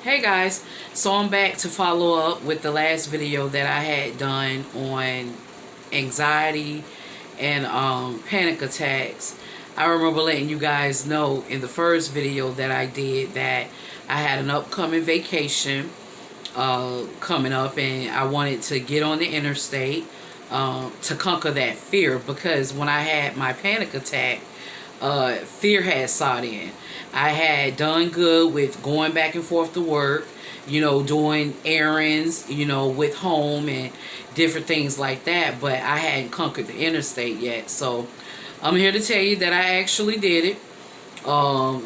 Hey guys, so I'm back to follow up with the last video that I had done on anxiety and panic attacks. I remember letting you guys know in the first video that I did that I had an upcoming vacation coming up, and I wanted to get on the interstate to conquer that fear, because when I had my panic attack, fear had sought in. I had done good with going back and forth to work, doing errands, with home and different things like that, but I hadn't conquered the interstate yet. So I'm here to tell you that I actually did it.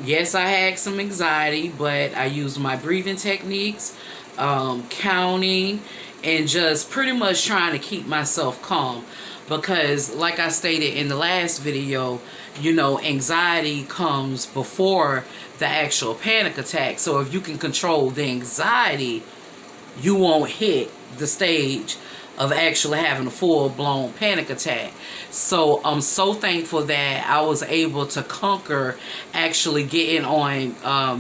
Yes, I had some anxiety, but I used my breathing techniques, counting, and just pretty much trying to keep myself calm. Because like I stated in the last video, anxiety comes before the actual panic attack. So if you can control the anxiety, you won't hit the stage of actually having a full-blown panic attack. So I'm so thankful that I was able to conquer actually getting on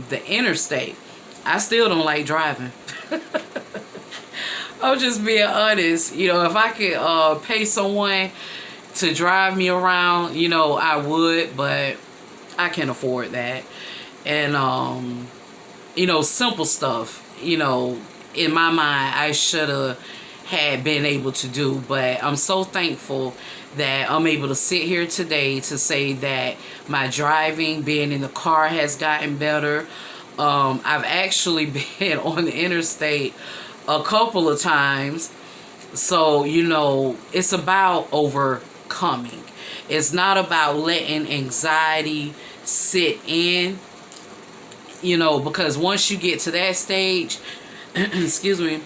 the interstate. I still don't like driving. I'm just being honest. If I could pay someone to drive me around, I would, but I can't afford that. And simple stuff, in my mind I should have had been able to do. But I'm so thankful that I'm able to sit here today to say that my driving, being in the car, has gotten better. I've actually been on the interstate a couple of times. So it's about overcoming. It's not about letting anxiety sit in, because once you get to that stage, excuse me,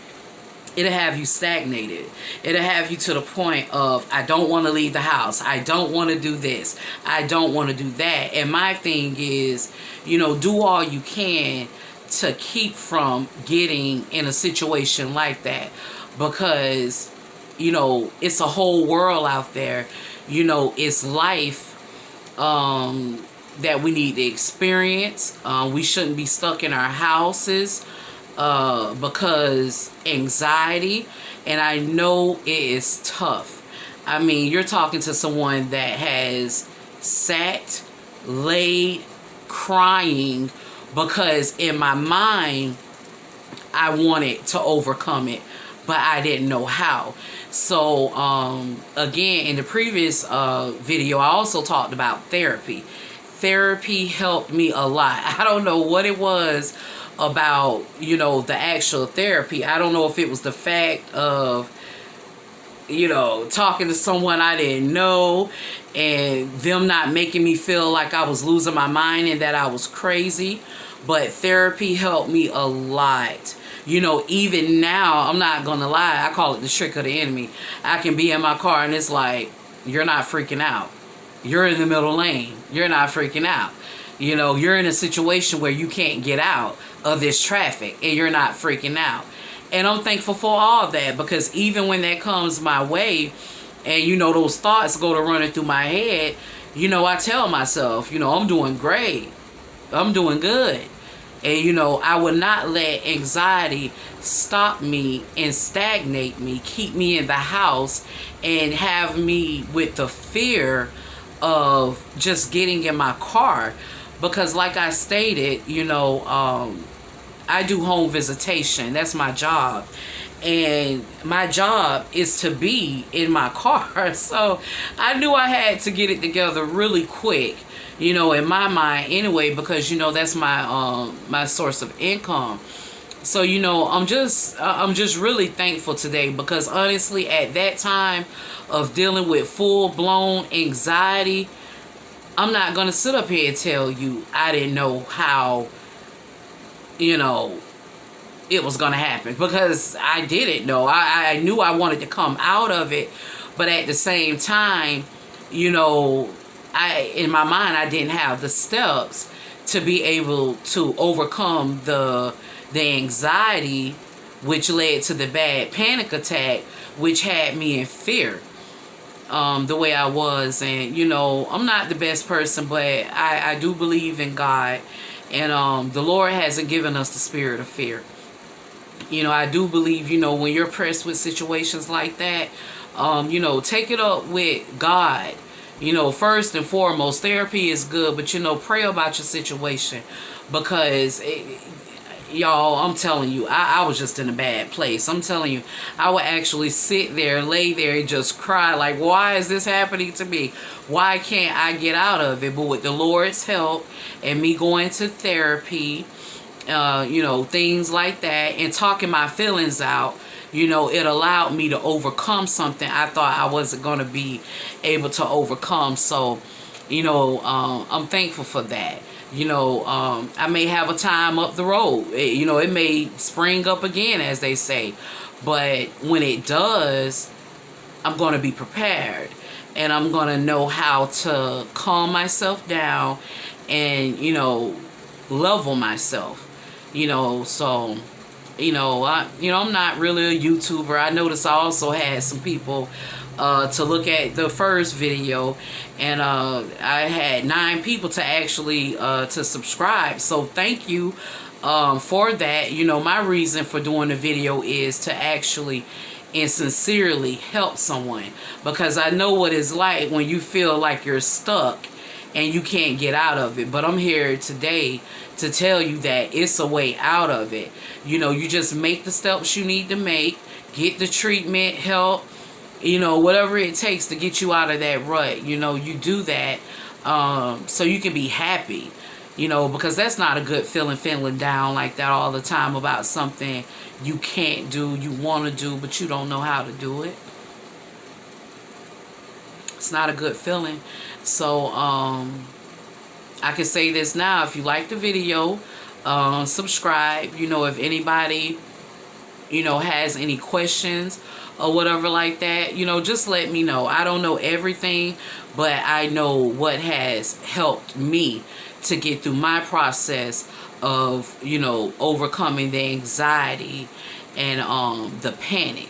it'll have you stagnated. It'll have you to the point of, I don't want to leave the house, I don't want to do this, I don't want to do that. And my thing is, do all you can to keep from getting in a situation like that, because it's a whole world out there. It's life that we need to experience. We shouldn't be stuck in our houses because anxiety, and I know it is tough. I mean, you're talking to someone that has sat, laid, crying, because in my mind I wanted to overcome it, but I didn't know how. So again, in the previous video, I also talked about therapy. Therapy helped me a lot. I don't know what it was about, the actual therapy. I don't know if it was the fact of talking to someone I didn't know and them not making me feel like I was losing my mind and that I was crazy. But therapy helped me a lot. Even now, I'm not gonna lie, I call it the trick of the enemy. I can be in my car and it's like, you're not freaking out. You're in the middle lane. You're not freaking out. You're in a situation where you can't get out of this traffic and you're not freaking out. And I'm thankful for all that, because even when that comes my way and those thoughts go to running through my head, I tell myself, I'm doing great, I'm doing good. And I would not let anxiety stop me and stagnate me, keep me in the house and have me with the fear of just getting in my car. Because like I stated, I do home visitation. That's my job. And my job is to be in my car. So I knew I had to get it together really quick, in my mind anyway, because, that's my source of income. So, I'm just really thankful today, because honestly, at that time of dealing with full-blown anxiety, I'm not going to sit up here and tell you I didn't know how, it was going to happen, because I didn't know. I knew I wanted to come out of it, but at the same time, in my mind, I didn't have the steps to be able to overcome the anxiety, which led to the bad panic attack, which had me in fear. The way I was. And I'm not the best person, but I do believe in God, And the Lord hasn't given us the spirit of fear. You know, I do believe, you know, when you're pressed with situations like that, you know, take it up with God. You know, first and foremost, therapy is good, but, you know, pray about your situation, because y'all, I'm telling you, I was just in a bad place. I'm telling you, I would actually sit there, lay there, and just cry, like, why is this happening to me? Why can't I get out of it? But with the Lord's help and me going to therapy, you know, things like that, and talking my feelings out, you know, it allowed me to overcome something I thought I wasn't going to be able to overcome. So, you know, I'm thankful for that. You know, I may have a time up the road. You know, it may spring up again, as they say. But when it does, I'm going to be prepared. And I'm going to know how to calm myself down and, you know, level myself. You know, so, you know, I'm not really a YouTuber. I noticed I also had some people to look at the first video, and I had 9 people to actually to subscribe. So thank you for that. You know, my reason for doing the video is to actually and sincerely help someone, because I know what it's like when you feel like you're stuck and you can't get out of it. But I'm here today to tell you that it's a way out of it. You know, you just make the steps you need to make, get the treatment, help, you know, whatever it takes to get you out of that rut. You know, you do that so you can be happy, you know, because that's not a good feeling down like that all the time about something you can't do, you want to do, but you don't know how to do it. It's not a good feeling. So I can say this now: if you like the video, subscribe. You know, if anybody, you know, has any questions or whatever like that, you know, just let me know. I don't know everything, but I know what has helped me to get through my process of, you know, overcoming the anxiety and the panic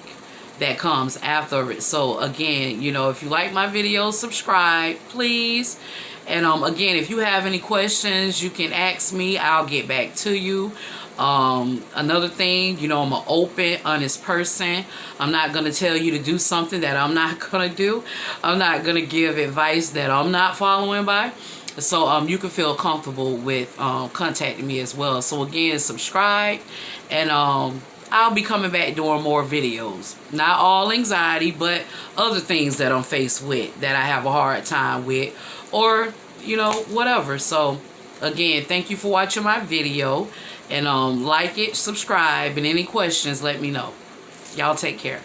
that comes after it. So again, you know, if you like my videos, subscribe, please. And again, if you have any questions, you can ask me. I'll get back to you. Another thing, you know, I'm an open, honest person. I'm not going to tell you to do something that I'm not going to do. I'm not going to give advice that I'm not following by. So you can feel comfortable with contacting me as well. So again, subscribe, and I'll be coming back doing more videos. Not all anxiety, but other things that I'm faced with that I have a hard time with, or, you know, whatever. So again, thank you for watching my video, and like it, subscribe, and any questions, let me know. Y'all take care.